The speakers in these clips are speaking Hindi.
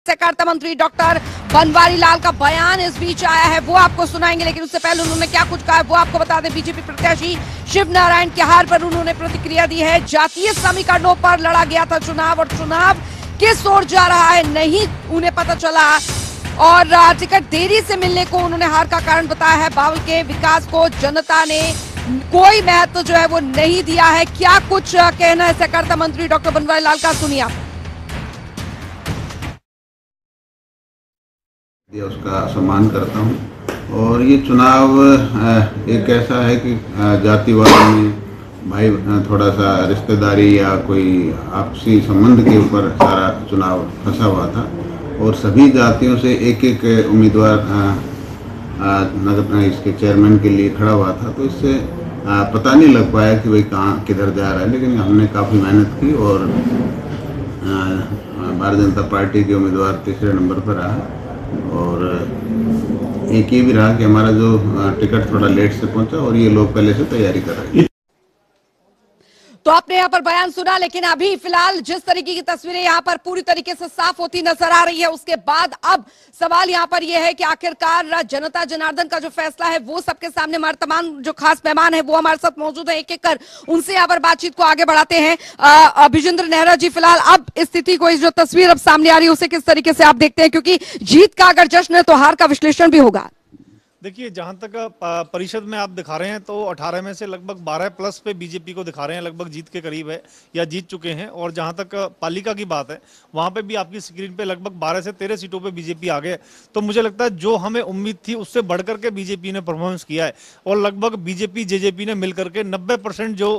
सहकारिता मंत्री डॉक्टर बनवारी लाल का बयान इस बीच आया है, वो आपको सुनाएंगे। लेकिन उससे पहले उन्होंने क्या कुछ कहा है वो आपको बता दें। बीजेपी प्रत्याशी शिव नारायण के हार पर उन्होंने प्रतिक्रिया दी है। जातीय समीकरणों पर लड़ा गया था चुनाव और चुनाव किस ओर जा रहा है नहीं उन्हें पता चला और टिकट देरी से मिलने को उन्होंने हार का कारण बताया है। बावल के विकास को जनता ने कोई महत्व जो है वो नहीं दिया है। क्या कुछ कहना है सहकारिता मंत्री डॉक्टर बनवारी लाल का, सुनिए आप। उसका सम्मान करता हूं और ये चुनाव एक ऐसा है कि जातिवाद में भाई थोड़ा सा रिश्तेदारी या कोई आपसी संबंध के ऊपर सारा चुनाव फंसा हुआ था और सभी जातियों से एक एक उम्मीदवार नगर इसके चेयरमैन के लिए खड़ा हुआ था, तो इससे पता नहीं लग पाया कि भाई कहाँ किधर जा रहा है। लेकिन हमने काफ़ी मेहनत की और भारतीय जनता पार्टी के उम्मीदवार तीसरे नंबर पर रहा और एक ये भी रहा कि हमारा जो टिकट थोड़ा लेट से पहुंचा और ये लोग पहले से तैयारी कर रहे हैं। तो आपने यहाँ पर बयान सुना, लेकिन अभी फिलहाल जिस तरीके की तस्वीरें यहाँ पर पूरी तरीके से साफ होती नजर आ रही है, उसके बाद अब सवाल यहाँ पर यह है कि आखिरकार जनता जनार्दन का जो फैसला है वो सबके सामने, हमारे तमाम जो खास मेहमान है वो हमारे साथ मौजूद है, एक एक कर उनसे यहाँ पर बातचीत को आगे बढ़ाते हैं। अभिजिंद्र नेहरा जी, फिलहाल अब स्थिति को, इस जो तस्वीर अब सामने आ रही है उसे किस तरीके से आप देखते हैं, क्योंकि जीत का अगर जश्न है तो हार का विश्लेषण भी होगा। देखिए, जहां तक परिषद में आप दिखा रहे हैं तो 18 में से लगभग 12 प्लस पे बीजेपी को दिखा रहे हैं, लगभग जीत के करीब है या जीत चुके हैं। और जहां तक पालिका की बात है वहां पे भी आपकी स्क्रीन पे लगभग 12 से 13 सीटों पे बीजेपी आ गए। तो मुझे लगता है जो हमें उम्मीद थी उससे बढ़कर के बीजेपी ने परफॉर्मेंस किया है और लगभग बीजेपी जेजेपी ने मिलकर के 90% जो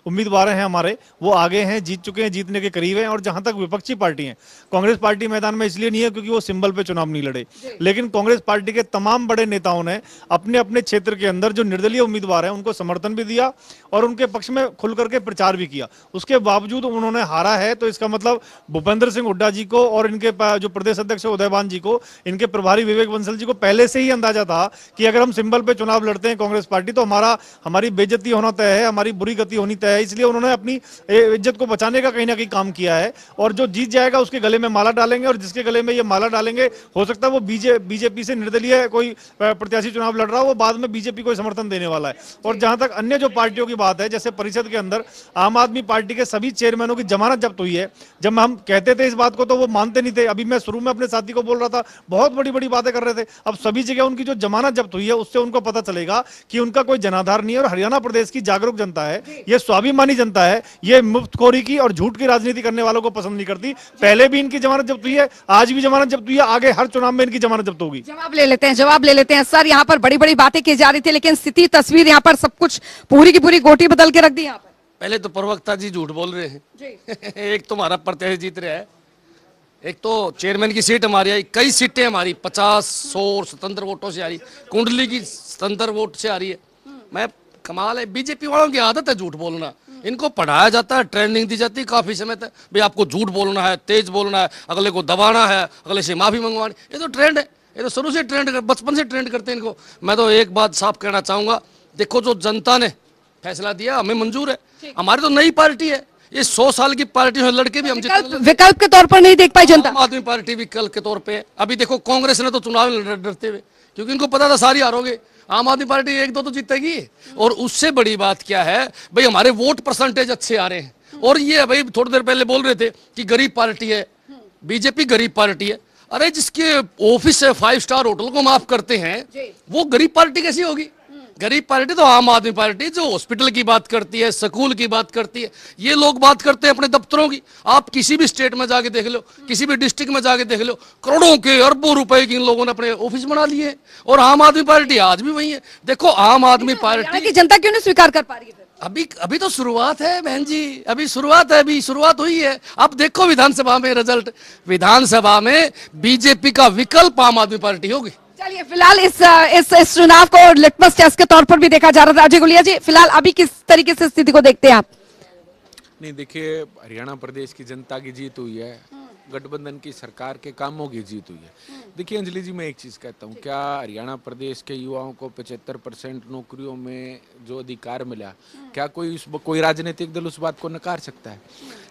उम्मीदवार हैं हमारे वो आगे हैं, जीत चुके हैं, जीतने के करीब है। और जहां तक विपक्षी पार्टी है, कांग्रेस पार्टी मैदान में इसलिए नहीं है क्योंकि वो सिंबल पे चुनाव नहीं लड़े, लेकिन कांग्रेस पार्टी के तमाम बड़े नेताओं ने अपने अपने क्षेत्र के अंदर जो निर्दलीय उम्मीदवार हैं उनको समर्थन भी दिया और उनके पक्ष में खुल करके प्रचार भी किया। उसके बावजूद उन्होंने हारा है, तो इसका मतलब भूपेंद्र सिंह हुड्डा जी को और इनके जो प्रदेश अध्यक्ष उदयभान जी को, इनके प्रभारी विवेक बंसल जी को पहले से ही अंदाजा था कि अगर हम सिंबल पे चुनाव लड़ते हैं कांग्रेस पार्टी तो हमारी बेइज्जती होना तय है, हमारी बुरी गति होनी तय है। इसलिए उन्होंने अपनी इज्जत को बचाने का कहीं ना कहीं काम किया है और जो जीत जाएगा उसके गले में माला डालेंगे और जिसके गले में ये माला डालेंगे हो सकता है वो बीजेपी से निर्दलीय कोई प्रत्याशी चुनाव लड़ रहा, वो बाद में बीजेपी को समर्थन देने वाला है। और जहां तक अन्य जो पार्टियों की बात है, जैसे परिषद के अंदर आम आदमी पार्टी के सभी चेयरमैनों की जमानत जब्त हुई है। जब हम कहते थे इस बात को तो वो मानते नहीं थे। अभी मैं शुरू में अपने साथी को बोल रहा था, बहुत बड़ी बड़ी बातें कर रहे थे। अब सभी जगह उनकी जो जमानत जब्त हुई है उससे उनको पता चलेगा कि उनका कोई जनाधार नहीं है। और हरियाणा प्रदेश की जागरूक जनता है, ये स्वाभिमानी जनता है, ये मुफ्तखोरी की और झूठ की राजनीति करने वालों को पसंद नहीं करती। पहले भी इनकी जमानत जब्त हुई है, आज भी जमानत जब्त हुई है, आगे हर चुनाव में इनकी जमानत जब्त होगी। जवाब ले लेते हैं सर। यहाँ पर बड़ी बड़ी बातें की जा रही थी, लेकिन स्थिति तस्वीर यहाँ पर सब कुछ पूरी की पूरी गोटी बदल के रख दी। यहाँ पर पहले तो प्रवक्ता जी झूठ बोल रहे हैं जी। एक तो हमारा प्रत्याशी जीत रहा है, एक तो चेयरमैन की सीट हमारी आई, कई सीटें हमारी 50-100 स्वतंत्र वोटों से आ रही, कुंडली की स्वतंत्र वोट से आ रही है। मैं कमाल है, बीजेपी वालों की आदत है झूठ बोलना। इनको पढ़ाया जाता है, ट्रेनिंग दी जाती है काफी समय तक, भाई आपको झूठ बोलना है, तेज बोलना है, अगले को दबाना है, अगले से माफी मंगवानी। ये तो ट्रेंड है, ये तो शुरू से ट्रेंड, बचपन से ट्रेंड करते हैं इनको। मैं तो एक बात साफ कहना चाहूंगा, देखो जो जनता ने फैसला दिया हमें मंजूर है। हमारी तो नई पार्टी है, ये 100 साल की पार्टी है, लड़के भी हम विकल्प के तौर पर नहीं देख पाई जनता। आम आदमी पार्टी विकल्प के तौर पे अभी देखो कांग्रेस ने तो चुनाव डरते हुए, क्योंकि इनको पता था सारी हारोगे, आम आदमी पार्टी 1-2 तो जीतेगी। और उससे बड़ी बात क्या है भाई, हमारे वोट परसेंटेज अच्छे आ रहे हैं। और ये भाई थोड़ी देर पहले बोल रहे थे कि गरीब पार्टी है, बीजेपी गरीब पार्टी है। अरे जिसके ऑफिस है 5 स्टार होटल को माफ करते हैं वो गरीब पार्टी कैसी होगी? गरीब पार्टी तो आम आदमी पार्टी जो हॉस्पिटल की बात करती है, स्कूल की बात करती है। ये लोग बात करते हैं अपने दफ्तरों की। आप किसी भी स्टेट में जाके देख लो, किसी भी डिस्ट्रिक्ट में जाके देख लो, करोड़ों के अरबों रुपए की इन लोगों ने अपने ऑफिस बना लिए हैं। और आम आदमी पार्टी आज भी वही है। देखो आम आदमी पार्टी की जनता क्यों नहीं स्वीकार कर पा रही है? अभी तो शुरुआत है बहन जी, अभी शुरुआत है, अभी शुरुआत हुई है। अब देखो विधानसभा में रिजल्ट, विधानसभा में बीजेपी का विकल्प आम आदमी पार्टी होगी। चलिए, फिलहाल इस चुनाव को लिटमस टेस्ट के तौर पर भी देखा जा रहा था। अजय गुलिया जी, फिलहाल अभी किस तरीके से स्थिति को देखते हैं आप? नहीं, देखिए हरियाणा प्रदेश की जनता की जीत हुई है, गठबंधन की सरकार के कामों की जीत हुई है। देखिए अंजलि जी, मैं एक चीज़ कहता हूँ, क्या हरियाणा प्रदेश के युवाओं को 75% नौकरियों में जो अधिकार मिला, क्या कोई राजनीतिक दल उस बात को नकार सकता है?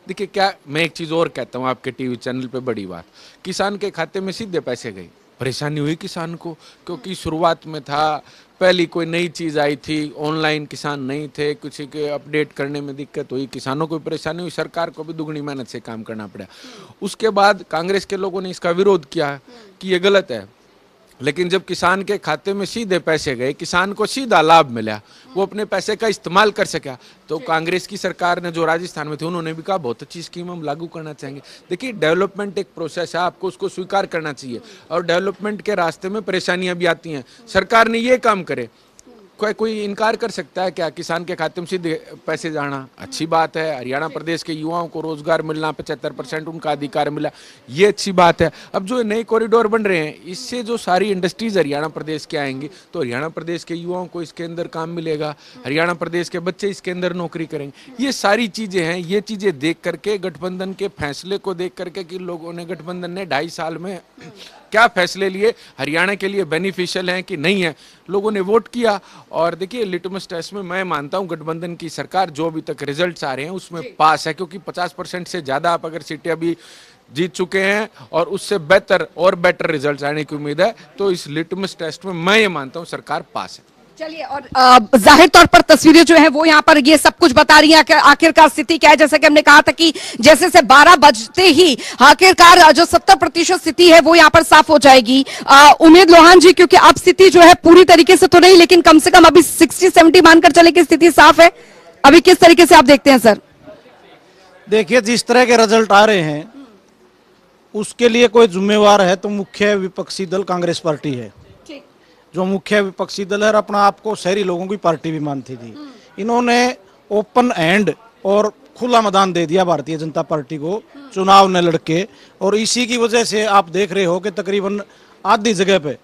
देखिए, क्या मैं एक चीज़ और कहता हूँ आपके टीवी चैनल पे, बड़ी बात, किसान के खाते में सीधे पैसे गए। परेशानी हुई किसान को, क्योंकि शुरुआत में था, पहली कोई नई चीज़ आई थी, ऑनलाइन किसान नहीं थे, किसी के अपडेट करने में दिक्कत हुई, किसानों को परेशानी हुई, सरकार को भी दुगनी मेहनत से काम करना पड़ा। उसके बाद कांग्रेस के लोगों ने इसका विरोध किया कि ये गलत है, लेकिन जब किसान के खाते में सीधे पैसे गए, किसान को सीधा लाभ मिला, वो अपने पैसे का इस्तेमाल कर सका, तो कांग्रेस की सरकार ने, जो राजस्थान में थे, उन्होंने भी कहा बहुत अच्छी स्कीम हम लागू करना चाहेंगे। देखिए, डेवलपमेंट एक प्रोसेस है, आपको उसको स्वीकार करना चाहिए, और डेवलपमेंट के रास्ते में परेशानियां भी आती हैं। सरकार ने ये काम करे, कोई इनकार कर सकता है क्या? किसान के खाते में सीधे पैसे जाना अच्छी बात है। हरियाणा प्रदेश के युवाओं को रोजगार मिलना, 75% उनका अधिकार मिला, ये अच्छी बात है। अब जो नए कॉरिडोर बन रहे हैं, इससे जो सारी इंडस्ट्रीज हरियाणा प्रदेश के आएंगी, तो हरियाणा प्रदेश के युवाओं को इसके अंदर काम मिलेगा, हरियाणा प्रदेश के बच्चे इसके अंदर नौकरी करेंगे। ये सारी चीजें हैं, ये चीजें देख करके, गठबंधन के फैसले को देख करके कि लोगों ने, गठबंधन ने 2.5 साल में क्या फैसले लिए, हरियाणा के लिए बेनिफिशियल हैं कि नहीं है, लोगों ने वोट किया। और देखिए, लिटमस टेस्ट में मैं मानता हूं गठबंधन की सरकार जो अभी तक रिजल्ट्स आ रहे हैं उसमें पास है, क्योंकि 50% से ज्यादा आप अगर सीटें अभी जीत चुके हैं और उससे बेहतर और बेटर रिजल्ट्स आने की उम्मीद है, तो इस लिटमस टेस्ट में मैं ये मानता हूं सरकार पास है। चलिए, और जाहिर तौर पर तस्वीरें जो है वो यहाँ पर ये सब कुछ बता रही हैं कि आखिरकार स्थिति क्या है। जैसे कि हमने कहा था कि जैसे से 12 बजते ही आखिरकार जो 70% स्थिति है वो यहाँ पर साफ हो जाएगी। उम्मीद लोहान जी, क्योंकि अब स्थिति जो है पूरी तरीके से तो नहीं, लेकिन कम से कम अभी 60-70 मानकर चले कि स्थिति साफ है, अभी किस तरीके से आप देखते हैं सर? देखिए, जिस तरह के रिजल्ट आ रहे हैं उसके लिए कोई जिम्मेवार है तो मुख्य विपक्षी दल कांग्रेस पार्टी है, जो मुख्य विपक्षी दल है, अपना आपको शहरी लोगों की पार्टी भी मानती थी। इन्होंने ओपन हैंड और खुला मैदान दे दिया भारतीय जनता पार्टी को चुनाव न लड़के, और इसी की वजह से आप देख रहे हो कि तकरीबन आधी जगह पे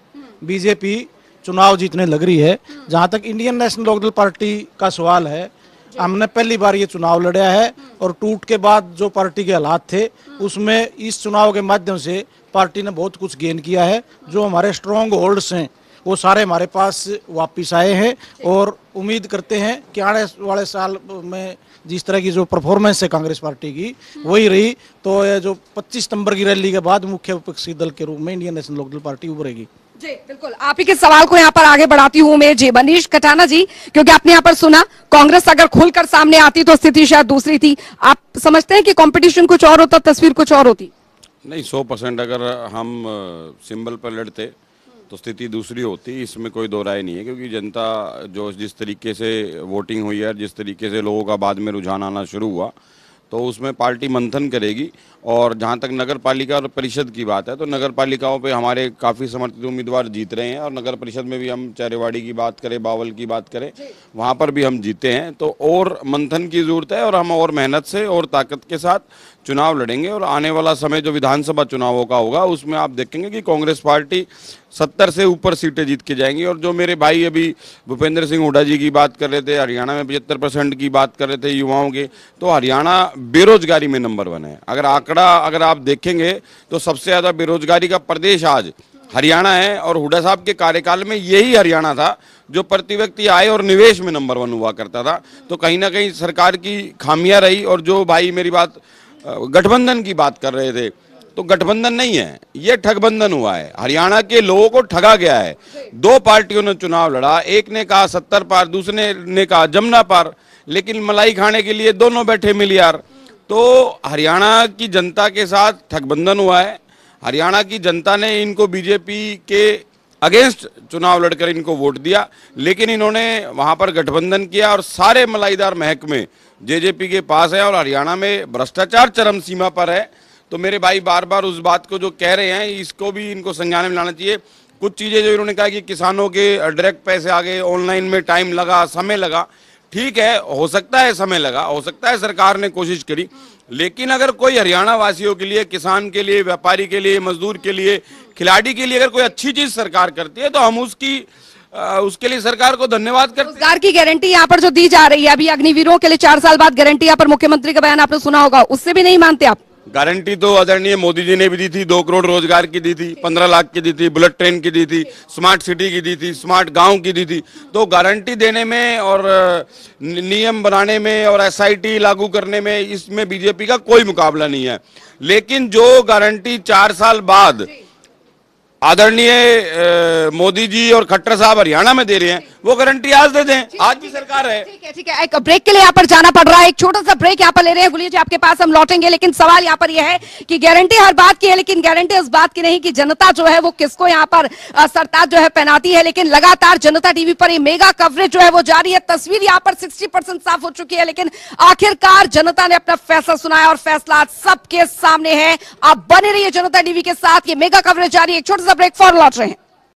बीजेपी चुनाव जीतने लग रही है। जहां तक इंडियन नेशनल लोकदल पार्टी का सवाल है, हमने पहली बार ये चुनाव लड़ा है, और टूट के बाद जो पार्टी के हालात थे उसमें इस चुनाव के माध्यम से पार्टी ने बहुत कुछ गेन किया है। जो हमारे स्ट्रॉन्ग होल्ड्स हैं वो सारे हमारे पास वापिस आए हैं, और उम्मीद करते हैं कि आने वाले साल में जिस तरह की जो परफॉर्मेंस है कांग्रेस पार्टी की वही रही, तो ये जो 25 सितंबर की रैली के बाद मुख्य विपक्षी दल के रूप में इंडियन नेशनल लोकदल पार्टी उभरेगी। जी बिल्कुल, आप ही के सवाल को यहाँ पर आगे बढ़ाती हूँ मैं जी मनीष कटाना जी, क्योंकि आपने यहाँ पर सुना कांग्रेस अगर खुलकर सामने आती तो स्थिति शायद दूसरी थी। आप समझते हैं कि कंपटीशन कुछ और होता, तस्वीर कुछ और होती? नहीं, 100% अगर हम सिंबल पर लड़ते तो स्थिति दूसरी होती, इसमें कोई दो राय नहीं है। क्योंकि जनता जो जिस तरीके से वोटिंग हुई है, जिस तरीके से लोगों का बाद में रुझान आना शुरू हुआ, तो उसमें पार्टी मंथन करेगी। और जहां तक नगर पालिका और परिषद की बात है, तो नगर पालिकाओं पे हमारे काफ़ी समर्थित उम्मीदवार जीत रहे हैं, और नगर परिषद में भी हम चारेवाड़ी की बात करें, बावल की बात करें, वहां पर भी हम जीते हैं। तो और मंथन की ज़रूरत है, और हम और मेहनत से और ताकत के साथ चुनाव लड़ेंगे। और आने वाला समय जो विधानसभा चुनावों का होगा उसमें आप देखेंगे कि कांग्रेस पार्टी 70 से ऊपर सीटें जीत के जाएंगी। और जो मेरे भाई अभी भूपेंद्र सिंह हुड्डा जी की बात कर रहे थे, हरियाणा में 75% की बात कर रहे थे युवाओं के, तो हरियाणा बेरोजगारी में नंबर 1 है। अगर आप देखेंगे तो सबसे ज़्यादा बेरोजगारी का प्रदेश आज हरियाणा है, और हुड्डा साहब के कार्यकाल में यही हरियाणा था जो प्रति व्यक्ति आय और निवेश में नंबर 1 हुआ करता था। तो कहीं ना कहीं सरकार की खामियां रही। और जो भाई मेरी बात गठबंधन की बात कर रहे थे, तो गठबंधन नहीं है, ये ठगबंधन हुआ है। हरियाणा के लोगों को ठगा गया है। 2 पार्टियों ने चुनाव लड़ा, एक ने कहा 70 पार, दूसरे ने कहा जमुना पार, लेकिन मलाई खाने के लिए दोनों बैठे मिलियार। तो हरियाणा की जनता के साथ ठगबंधन हुआ है। हरियाणा की जनता ने इनको बीजेपी के अगेंस्ट चुनाव लड़कर इनको वोट दिया, लेकिन इन्होंने वहां पर गठबंधन किया, और सारे मलाईदार महकमे जेजेपी के पास है, और हरियाणा में भ्रष्टाचार चरम सीमा पर है। तो मेरे भाई बार बार उस बात को जो कह रहे हैं, इसको भी इनको संज्ञान में लाना चाहिए। कुछ चीज़ें जो इन्होंने कहा कि किसानों के डायरेक्ट पैसे आ गए, ऑनलाइन में टाइम लगा, समय लगा, ठीक है, हो सकता है समय लगा, हो सकता है सरकार ने कोशिश करी, लेकिन अगर कोई हरियाणा वासियों के लिए, किसान के लिए, व्यापारी के लिए, मजदूर के लिए, खिलाड़ी के लिए अगर कोई अच्छी चीज सरकार करती है, तो हम उसके लिए सरकार को धन्यवाद करते हैं। रोजगार की गारंटी यहाँ पर जो दी जा रही है, अभी अग्निवीरों के लिए 4 साल बाद गारंटी, यहाँ पर मुख्यमंत्री का बयान आपने सुना होगा, उससे भी नहीं मानते आप? गारंटी तो आदरणीय मोदी जी ने भी दी थी, 2 करोड़ रोजगार की दी थी, 15 लाख की दी थी, बुलेट ट्रेन की दी थी, स्मार्ट सिटी की दी थी, स्मार्ट गांव की दी थी। तो गारंटी देने में और नियम बनाने में और एसआईटी लागू करने में इसमें बीजेपी का कोई मुकाबला नहीं है। लेकिन जो गारंटी 4 साल बाद आदरणीय मोदी जी और खट्टर साहब हरियाणा में दे रहे हैं, वो गारंटी आज दे दें। आज भी सरकार है। ठीक है। एक ब्रेक के लिए यहाँ पर जाना पड़ रहा है, एक छोटा सा ब्रेक यहाँ पर ले रहे हैं। गुलिया जी आपके पास हम लौटेंगे, लेकिन सवाल यहाँ पर यह है कि गारंटी हर बात की है, लेकिन गारंटी इस बात की नहीं कि जनता जो है वो किसको यहाँ पर सरताज जो है पहनाती है। लेकिन लगातार जनता टीवी पर ये मेगा कवरेज जो है वो जारी है। तस्वीर यहाँ पर 60% साफ हो चुकी है, लेकिन आखिरकार जनता ने अपना फैसला सुनाया और फैसला सबके सामने है। आप बने रहिए जनता टीवी के साथ, ये मेगा कवरेज जारी है। एक छोटा सा ब्रेक, फौरन लौट रहे हैं।